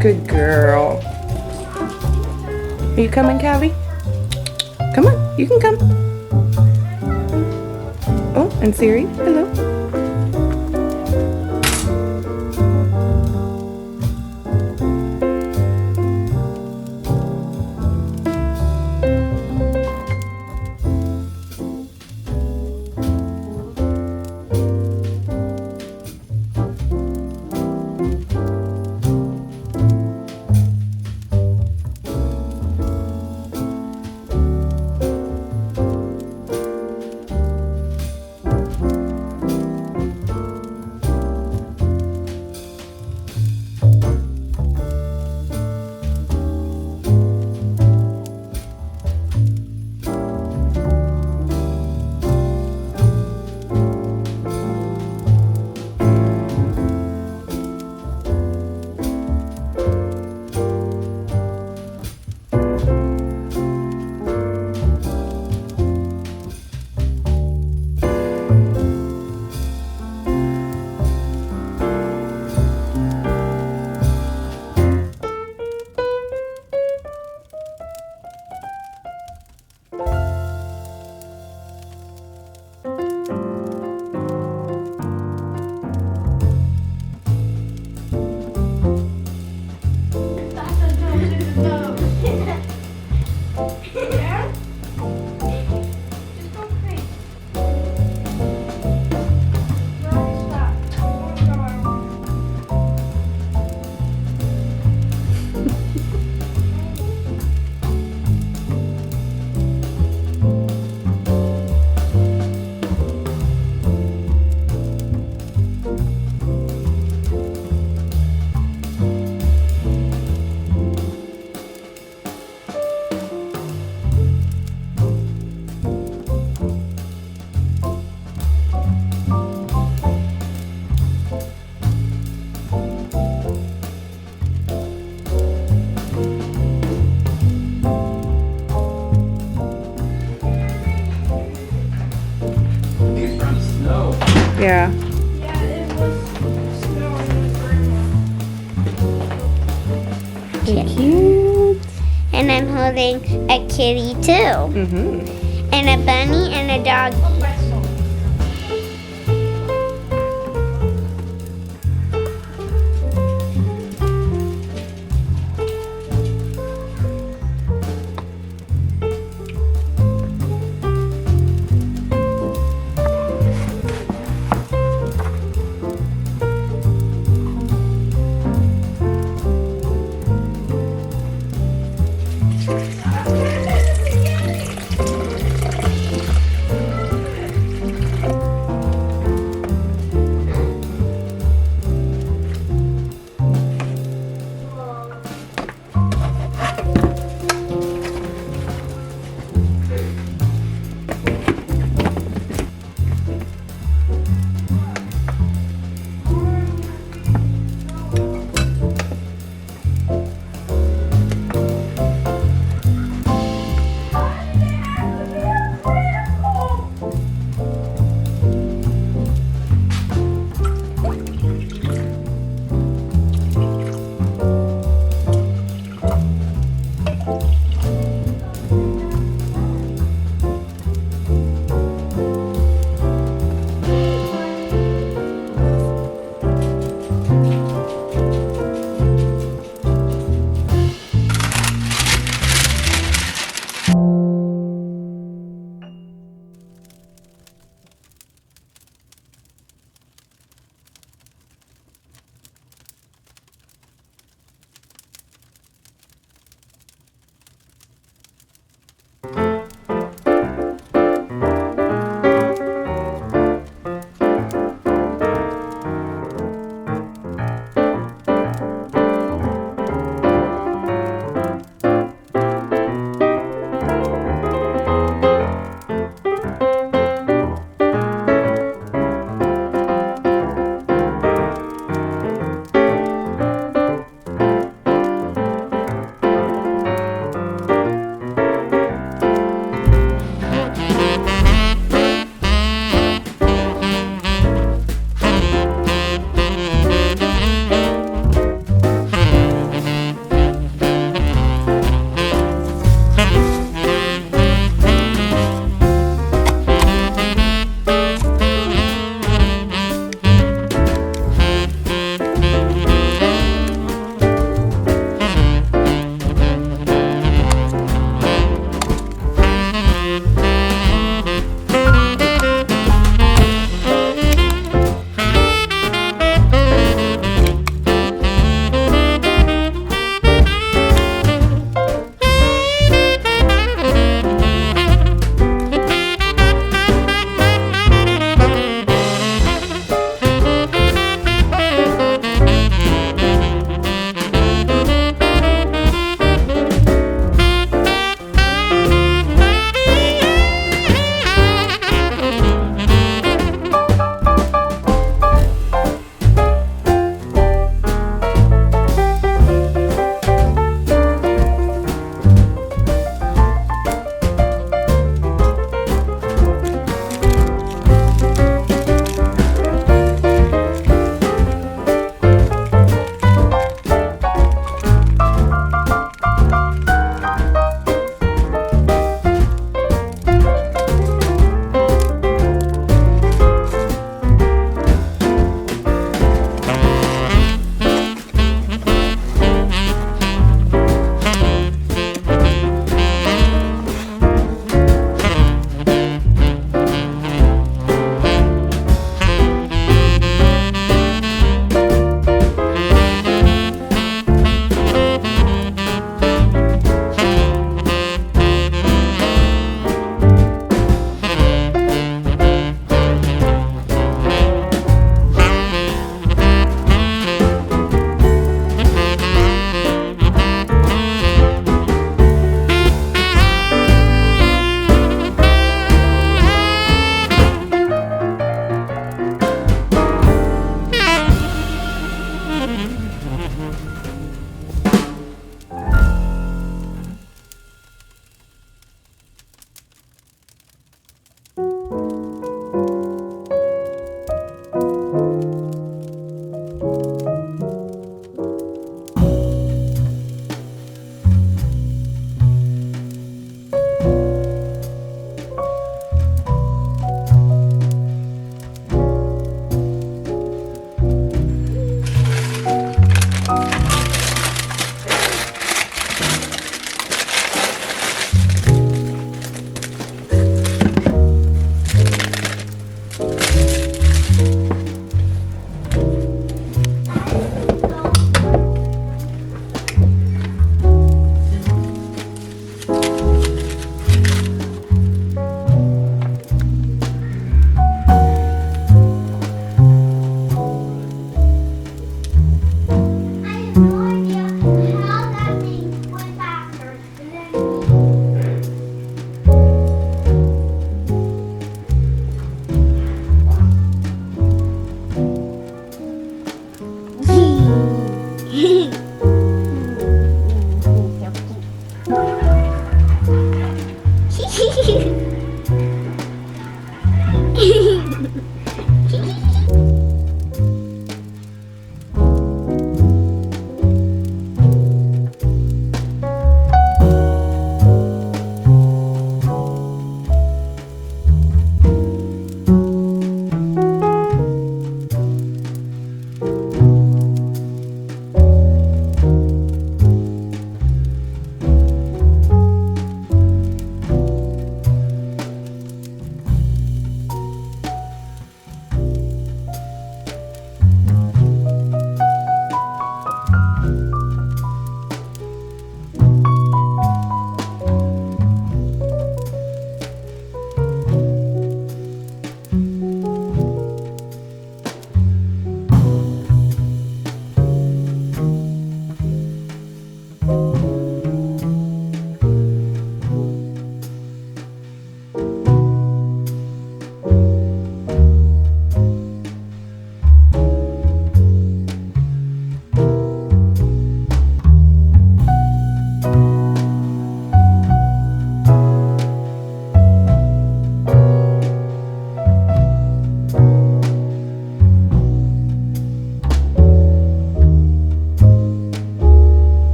Good girl. Are you coming, Callie? Come on, you can come. Oh, and Siri, hello. Yeah. Yeah, it was snowing very much. Cute. And I'm holding a kitty too. Mm-hmm. And a bunny and a dog.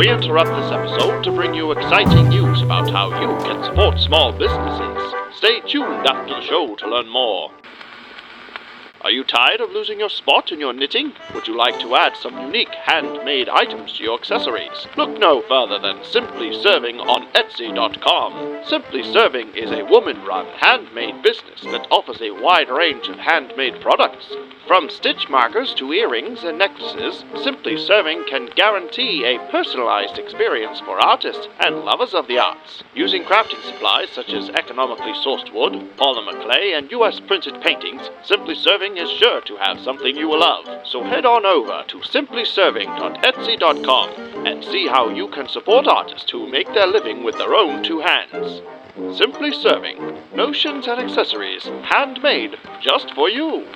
We interrupt this episode to bring you exciting news about how you can support small businesses. Stay tuned after the show to learn more. Are you tired of losing your spot in your knitting? Would you like to add some unique handmade items to your accessories? Look no further than Simply Serving on Etsy.com. Simply Serving is a woman-run handmade business that offers a wide range of handmade products. From stitch markers to earrings and necklaces, Simply Serving can guarantee a personalized experience for artists and lovers of the arts. Using crafting supplies such as economically sourced wood, polymer clay, and US printed paintings, Simply Serving is sure to have something you will love. So head on over to simplyserving.etsy.com and see how you can support artists who make their living with their own two hands. Simply Serving. Notions and accessories, handmade just for you.